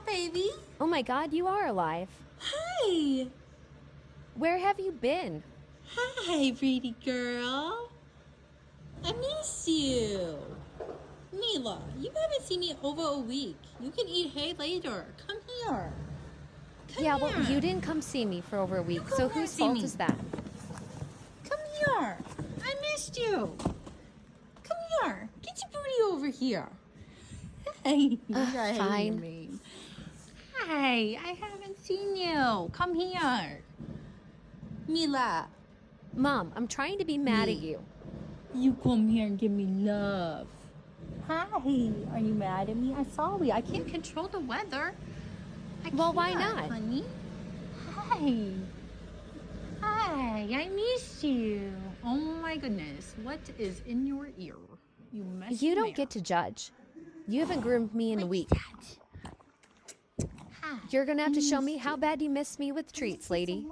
baby. Oh my God, you are alive. Hi. Where have you been? Hi, pretty girl. I miss you. Mila, you haven't seen me over a week. You can eat hay later. Come here. Come Yeah, here. well, you didn't come see me for over a week, come so here and whose see fault me. is that? Come here. I missed you. Come here. Get your booty over here. Hey, you're fine. me. Hi, I haven't seen you. Come here. Mila, Mom, I'm trying to be mad at Me. you. you come here and give me love. Hi, are you mad at me? I'm sorry. I can't control the weather. Well, why can't, not? honey? Hi. Hi, I miss you. Oh my goodness. What is in your ear? You messy You don't man. get to judge. You haven't groomed me in a week. Hi. You're gonna have I to show me missed how you. bad you miss me with treats, lady.